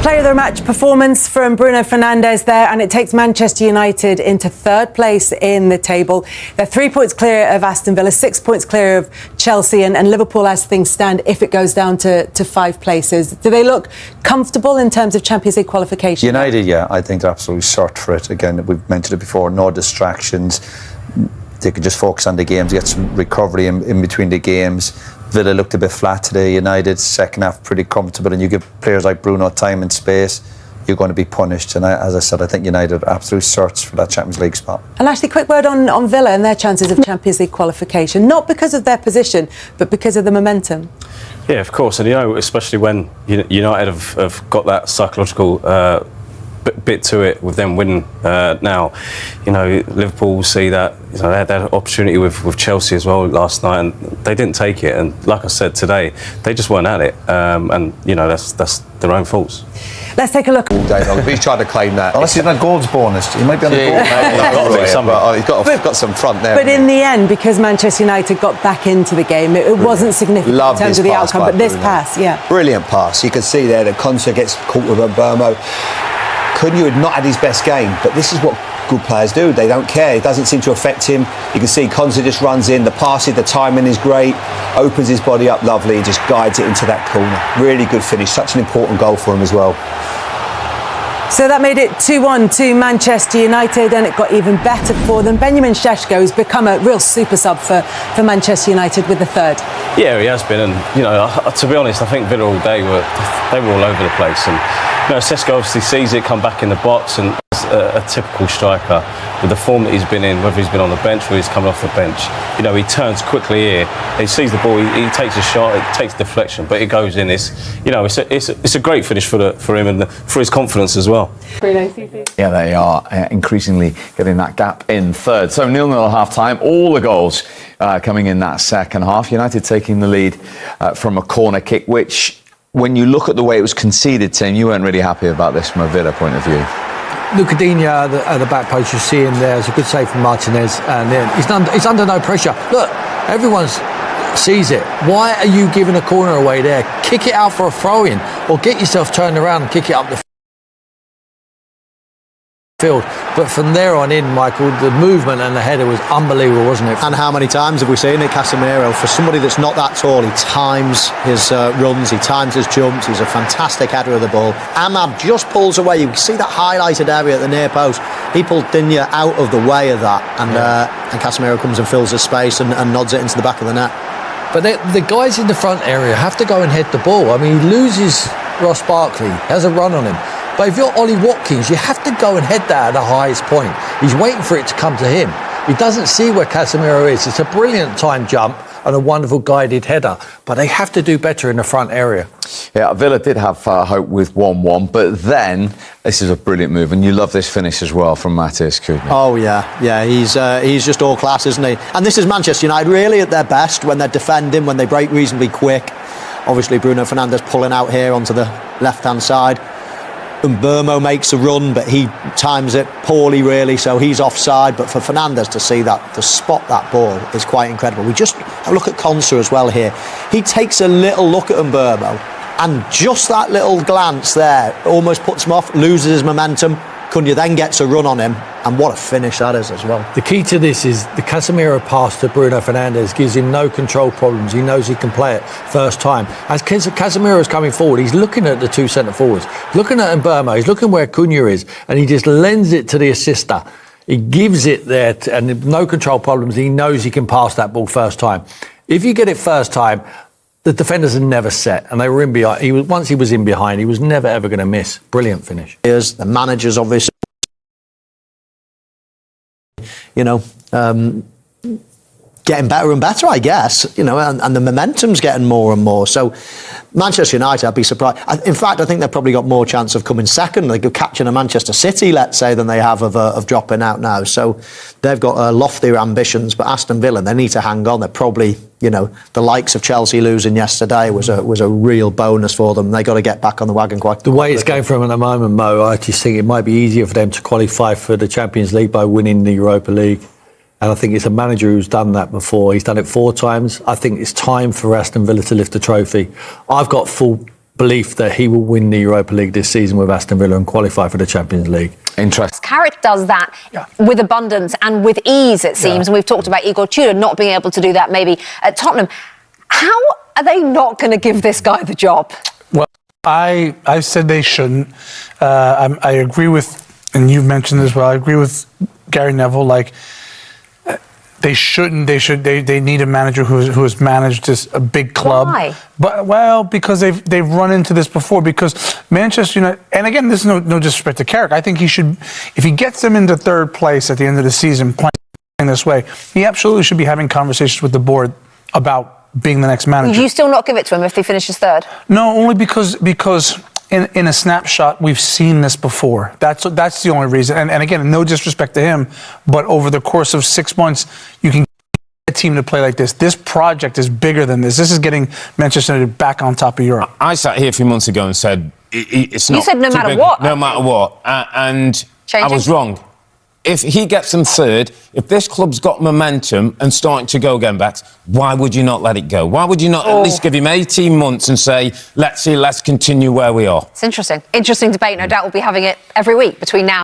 Player of the match performance from Bruno Fernandes there, and it takes Manchester United into third place in the table. They're 3 points clear of Aston Villa, 6 points clear of Chelsea, and Liverpool, as things stand, if it goes down to 5 places. Do they look comfortable in terms of Champions League qualification? United, yeah, I think they're absolutely short for it. Again, we've mentioned it before, no distractions. They could just focus on the games, get some recovery in between the games. Villa looked a bit flat today. United second half pretty comfortable, and you give players like Bruno time and space, you're going to be punished. And as I said, I think United are absolute certs for that Champions League spot. And actually, quick word on Villa and their chances of Champions League qualification, not because of their position, but because of the momentum. Yeah, of course, and especially when United have got that psychological bit to it with them winning now. Liverpool see that they had that opportunity with Chelsea as well last night, and they didn't take it. And like I said today, they just weren't at it, and that's their own faults. Let's take a look. All day long. He's tried to claim that. Unless he's on a goals bonus, he might be on the goal. He's got some front there. But in the end, because Manchester United got back into the game, it wasn't significant in terms of the outcome. But this pass, yeah, brilliant pass. You can see there that Konsa gets caught with Mbeumo. Cunha had not had his best game, but this is what good players do. They don't care. It doesn't seem to affect him. You can see Konsa just runs in. The passes, the timing is great. Opens his body up lovely. Just guides it into that corner. Really good finish. Such an important goal for him as well. So that made it 2-1 to Manchester United, and it got even better for them. Benjamin Šeško has become a real super sub for Manchester United with the third. Yeah, he has been, and to be honest, I think Villa all day they were all over the place, and Šeško obviously sees it, come back in the box, and a typical striker with the form that he's been in, whether he's been on the bench or he's coming off the bench. He turns quickly here. He sees the ball. He takes a shot. It takes deflection, but it goes in. It's a great finish for him and for his confidence as well. Yeah, they are increasingly getting that gap in third. So 0-0 at half-time. All the goals coming in that second half. United taking the lead from a corner kick, which, when you look at the way it was conceded, Tim, you weren't really happy about this from a Villa point of view. Lucadinha at the back post, you see him there. It's a good save from Martinez, and then he's under no pressure. Look, everyone sees it. Why are you giving a corner away there? Kick it out for a throw-in, or get yourself turned around and kick it up the field. But from there on in, Michael, the movement and the header was unbelievable, wasn't it? And how many times have we seen it, Casemiro? For somebody that's not that tall, he times his runs, he times his jumps. He's a fantastic header of the ball. Ahmad just pulls away. You can see that highlighted area at the near post. He pulled Digne out of the way of that, and Casemiro comes and fills his space and nods it into the back of the net. But the guys in the front area have to go and head the ball. I mean, he loses Ross Barkley, has a run on him. But if you're Ollie Watkins, you have to go and head that at the highest point. He's waiting for it to come to him. He doesn't see where Casemiro is. It's a brilliant time jump and a wonderful guided header. But they have to do better in the front area. Yeah, Villa did have hope with 1-1, but then this is a brilliant move, and you love this finish as well from Matthias Cunha. Oh yeah, he's just all class, isn't he? And this is Manchester United really at their best when they're defending, when they break reasonably quick. Obviously Bruno Fernandes pulling out here onto the left-hand side. Mbeumo makes a run, but he times it poorly really, so he's offside. But for Fernandes to see that, to spot that ball, is quite incredible. We just look at Konsa as well here. He takes a little look at Mbeumo, and just that little glance there almost puts him off, loses his momentum. Cunha then gets a run on him, and what a finish that is as well. The key to this is the Casemiro pass to Bruno Fernandes gives him no control problems. He knows he can play it first time. As Casemiro is coming forward, he's looking at the two centre forwards, looking at Mbeumo, he's looking where Cunha is, and he just lends it to the assister. He gives it there, and no control problems. He knows he can pass that ball first time. If you get it first time, the defenders are never set, and they were in behind. Once he was in behind, he was never ever going to miss. Brilliant finish. The managers obviously, getting better and better, I guess, and the momentum's getting more and more. So Manchester United, I'd be surprised. In fact, I think they've probably got more chance of coming second, like catching a Manchester City, let's say, than they have of dropping out now. So they've got loftier ambitions, but Aston Villa, they need to hang on. They're probably, the likes of Chelsea losing yesterday was a real bonus for them. They got to get back on the wagon quite quickly. The way it's going for them at the moment, Mo, I just think it might be easier for them to qualify for the Champions League by winning the Europa League. And I think it's a manager who's done that before. He's done it 4 times. I think it's time for Aston Villa to lift the trophy. I've got full belief that he will win the Europa League this season with Aston Villa and qualify for the Champions League. Interesting. Carrick does that with abundance and with ease, it seems. And we've talked about Igor Tudor not being able to do that maybe at Tottenham. How are they not going to give this guy the job? Well, I said they shouldn't. I agree with, and you've mentioned as well, I agree with Gary Neville, like, they shouldn't. They need a manager who has managed a big club. Why? But because they've run into this before. Because Manchester United, and again, this is no disrespect to Carrick. I think he should, if he gets them into third place at the end of the season playing this way, he absolutely should be having conversations with the board about being the next manager. Would you still not give it to him if he finishes third? No, only because in a snapshot, we've seen this before. That's the only reason. And again, no disrespect to him, but over the course of 6 months, you can get a team to play like this. This project is bigger than this. This is getting Manchester United back on top of Europe. I sat here a few months ago and said, it's not... You said no matter big, what. No matter what. And Changing? I was wrong. If he gets them third, if this club's got momentum and starting to go again back, why would you not let it go? Why would you not at least give him 18 months and say, let's continue where we are? It's interesting. Interesting debate. No doubt we'll be having it every week between now